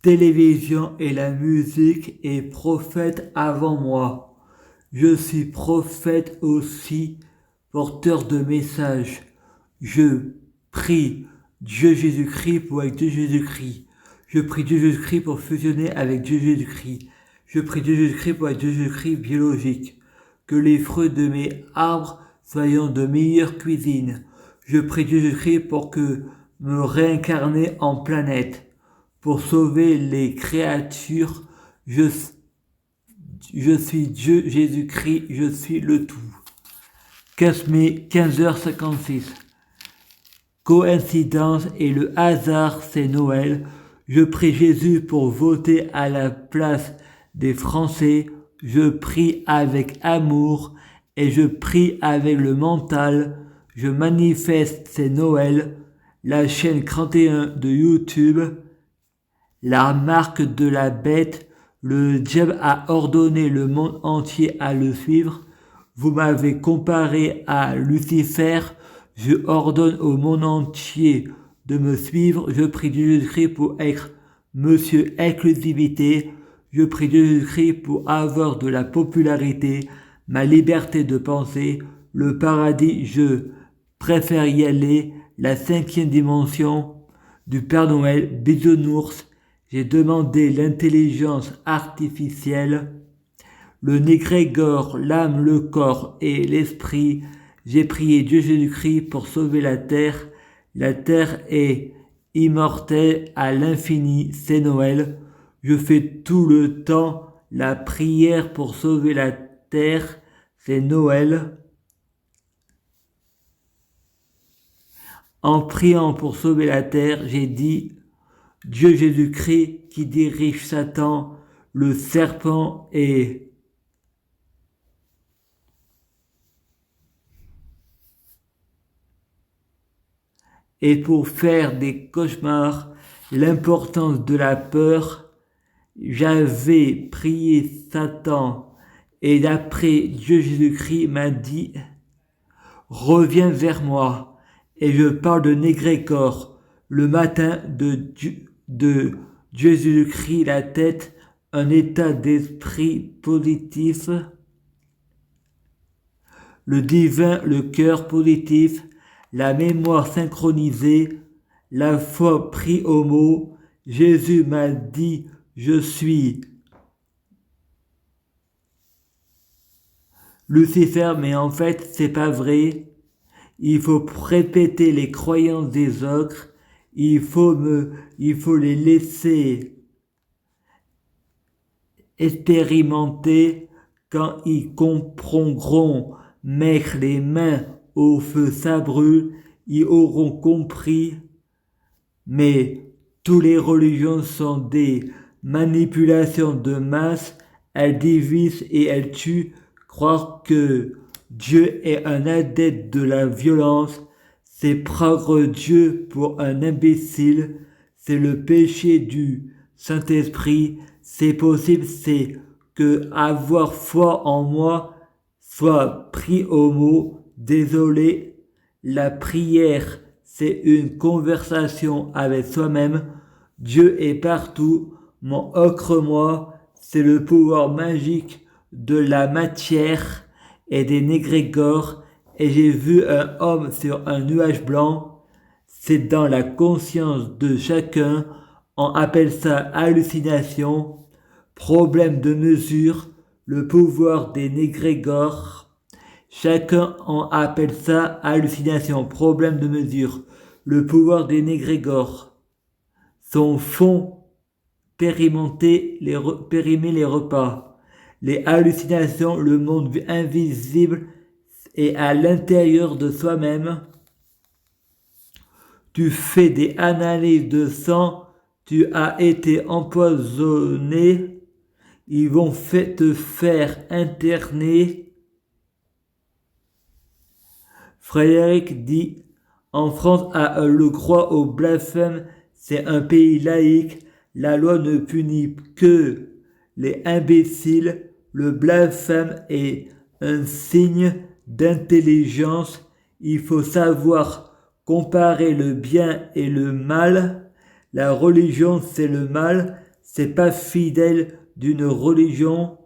télévision et la musique et prophète avant moi. Je suis prophète aussi, porteur de messages. Je prie Dieu Jésus-Christ pour être Dieu Jésus-Christ. Je prie Dieu Jésus-Christ pour fusionner avec Dieu Jésus-Christ. Je prie Dieu Jésus-Christ pour être Dieu Jésus-Christ biologique. Que les fruits de mes arbres soient de meilleure cuisine. Je prie Dieu Jésus-Christ pour que me réincarner en planète. Pour sauver les créatures, je suis Dieu Jésus-Christ, je suis le tout. 15 mai, 15h56. Coïncidence et le hasard, c'est Noël. Je prie Jésus pour voter à la place des Français. Je prie avec amour et je prie avec le mental. Je manifeste, c'est Noël. La chaîne 31 de YouTube. La marque de la bête, le diable a ordonné le monde entier à le suivre. Vous m'avez comparé à Lucifer, je ordonne au monde entier de me suivre. Je prie Dieu Jésus-Christ pour être Monsieur Exclusivité. Je prie Dieu Jésus-Christ pour avoir de la popularité, ma liberté de penser, le paradis, je préfère y aller, la 5e dimension du Père Noël, bisounours. J'ai demandé l'intelligence artificielle, le négrégore, l'âme, le corps et l'esprit. J'ai prié Dieu Jésus-Christ pour sauver la terre. La terre est immortelle à l'infini, c'est Noël. Je fais tout le temps la prière pour sauver la terre, c'est Noël. En priant pour sauver la terre, j'ai dit Dieu Jésus-Christ qui dirige Satan, le serpent et pour faire des cauchemars, l'importance de la peur, j'avais prié Satan et d'après Dieu Jésus-Christ m'a dit reviens vers moi et je parle de négrégore le matin de Dieu Jésus-Christ, la tête, un état d'esprit positif, le divin, le cœur positif, la mémoire synchronisée, la foi pris au mot. Jésus m'a dit, je suis Lucifer, mais en fait, c'est pas vrai. Il faut répéter les croyances des autres. Il faut les laisser expérimenter. Quand ils comprendront mettre les mains au feu, ça brûle, ils auront compris. Mais toutes les religions sont des manipulations de masse. Elles divisent et elles tuent. Croire que Dieu est un adepte de la violence, c'est prendre Dieu pour un imbécile, c'est le péché du Saint-Esprit, c'est possible, c'est que avoir foi en moi soit pris au mot, désolé, la prière, c'est une conversation avec soi-même, Dieu est partout, mon ocre-moi, c'est le pouvoir magique de la matière et des négrégores, et j'ai vu un homme sur un nuage blanc. C'est dans la conscience de chacun, on appelle ça hallucination, problème de mesure, le pouvoir des négrégores. Chacun en appelle ça hallucination, problème de mesure, le pouvoir des négrégores. Son fond périmer les repas. Les hallucinations, le monde invisible est à l'intérieur de soi-même. Tu fais des analyses de sang, tu as été empoisonné, ils vont te faire interner. Frédéric dit, en France, le droit au blasphème, c'est un pays laïque, la loi ne punit que les imbéciles, le blasphème est un signe d'intelligence, il faut savoir comparer le bien et le mal, la religion c'est le mal, c'est pas fidèle d'une religion,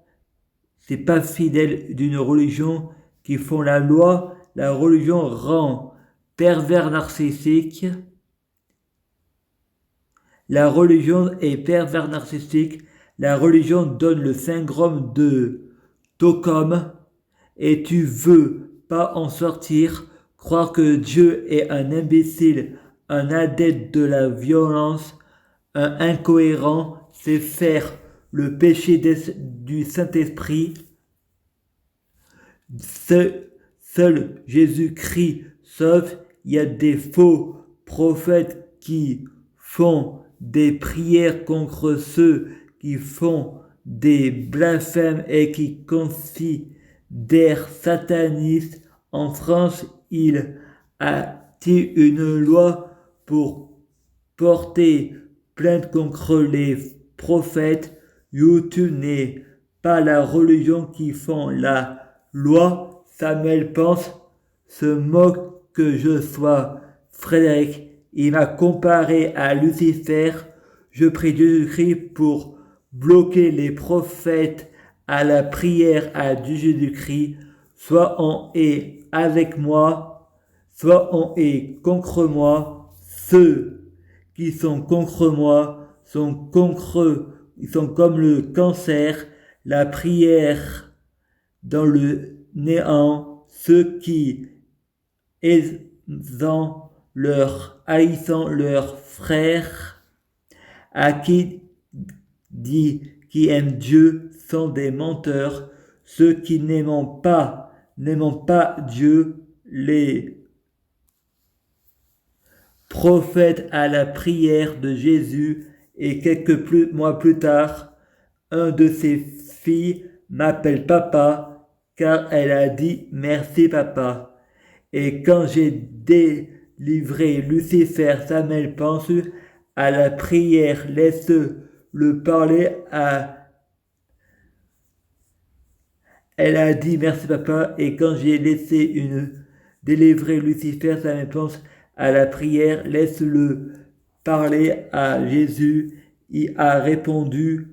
qui font la loi. La religion rend pervers narcissique. La religion est pervers narcissique. La religion donne le syndrome de Stockholm et tu veux pas en sortir. Croire que Dieu est un imbécile, un adepte de la violence, un incohérent, c'est faire le péché du Saint-Esprit. Seul Jésus-Christ sauve. Il y a des faux prophètes qui font des prières contre ceux qui font des blasphèmes et qui considèrent satanistes. En France, il a-t-il une loi pour porter plainte contre les prophètes? YouTube n'est pas la religion qui font la loi. Samuel pense, se moque que je sois Frédéric. Il m'a comparé à Lucifer. Je prie Jésus-Christ pour bloquer les prophètes à la prière à Jésus-Christ. Soit on est avec moi, soit on est contre moi. Ceux qui sont contre moi ils sont comme le cancer, la prière dans le néant, ceux qui haïssant leurs frères, à qui dit qui aiment Dieu sont des menteurs. Ceux qui n'aiment pas Dieu, les prophètes à la prière de Jésus. Et quelques mois plus tard, un de ses filles m'appelle papa car elle a dit merci papa. Et quand j'ai délivré Lucifer, Samuel pense à la prière, laisse-le parler à... Elle a dit merci papa et quand j'ai délivrer Lucifer, Samuel pense à la prière, laisse-le parler à Jésus. Il a répondu,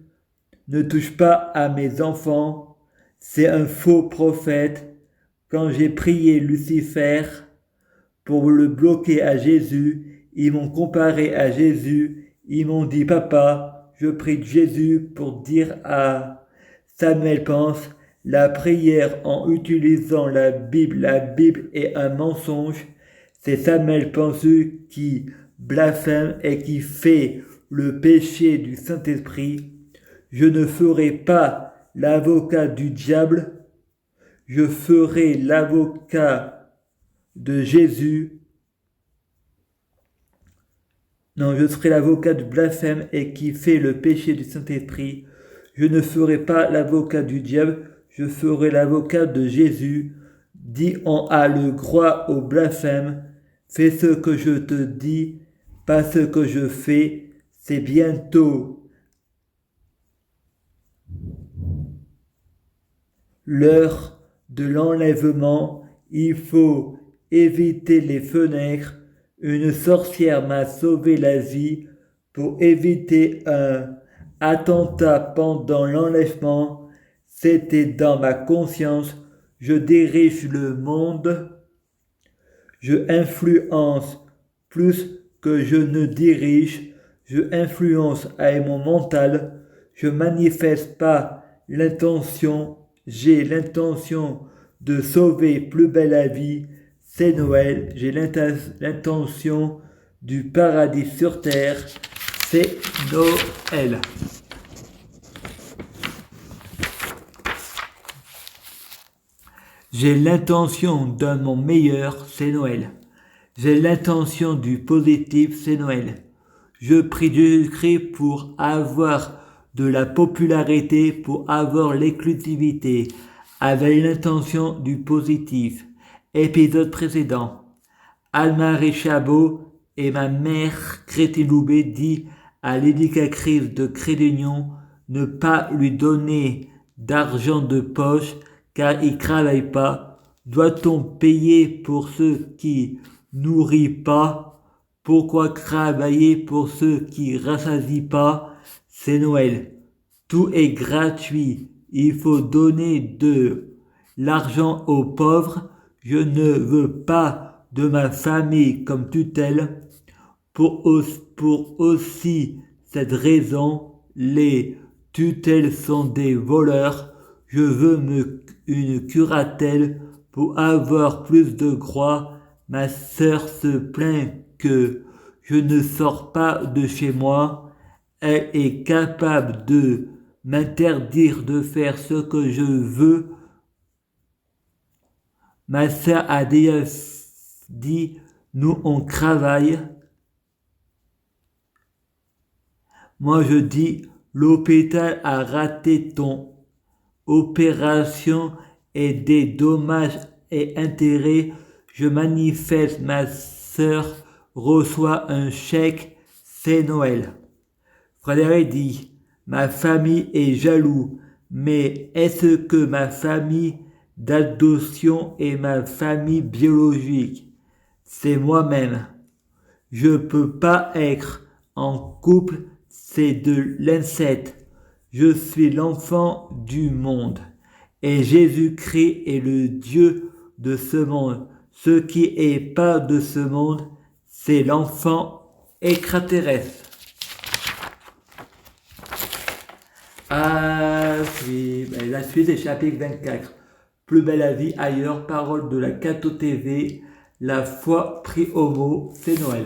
ne touche pas à mes enfants, c'est un faux prophète. Quand j'ai prié Lucifer pour le bloquer à Jésus, ils m'ont comparé à Jésus. Ils m'ont dit, papa, je prie Jésus pour dire à Samuel pense, la prière en utilisant la Bible est un mensonge. C'est Samuel pense qui blasphème et qui fait le péché du Saint-Esprit. Je ne ferai pas l'avocat du diable, je ferai l'avocat de Jésus. Non, je serai l'avocat du blasphème et qui fait le péché du Saint-Esprit. Je ne ferai pas l'avocat du diable, je ferai l'avocat de Jésus. Dis on a le droit au blasphème. Fais ce que je te dis, pas ce que je fais. C'est bientôt l'heure de l'enlèvement. Il faut éviter les fenêtres. Une sorcière m'a sauvé la vie pour éviter un attentat pendant l'enlèvement. C'était dans ma conscience. Je dirige le monde. Je influence plus que je ne dirige. Je influence avec mon mental. Je manifeste pas l'intention. J'ai l'intention de sauver plus belle la vie. C'est Noël. J'ai l'intention du paradis sur terre. C'est Noël. J'ai l'intention d'un monde meilleur, c'est Noël. J'ai l'intention du positif, c'est Noël. Je prie Jésus-Christ pour avoir de la popularité, pour avoir l'exclusivité, avec l'intention du positif. Épisode précédent. Anne-Marie Chabot et ma mère Crétine Loubet dit à l'éducatrice de Crédunion ne pas lui donner d'argent de poche car il travaille pas. Doit-on payer pour ceux qui nourrissent pas? Pourquoi travailler pour ceux qui rassasient pas? c'est Noël. Tout est gratuit. Il faut donner de l'argent aux pauvres. Je ne veux pas de ma famille comme tutelle. Pour aussi cette raison, les tutelles sont des voleurs. Je veux une curatelle pour avoir plus de droits. Ma sœur se plaint que je ne sors pas de chez moi. Elle est capable de m'interdire de faire ce que je veux. Ma sœur a déjà dit, nous on travaille. Moi je dis, l'hôpital a raté ton opération et des dommages et intérêts. Je manifeste, ma sœur reçoit un chèque, c'est Noël. Frédéric dit, ma famille est jaloux, mais est-ce que ma famille d'adoption est ma famille biologique? C'est moi-même. Je ne peux pas être en couple, c'est de l'inceste. Je suis l'enfant du monde. Et Jésus-Christ est le Dieu de ce monde. Ce qui est pas de ce monde, c'est l'enfant extraterrestre. Ah oui, la suite est chapitre 24. Plus belle la vie ailleurs, parole de la Cato TV, la foi pris au mot, c'est Noël.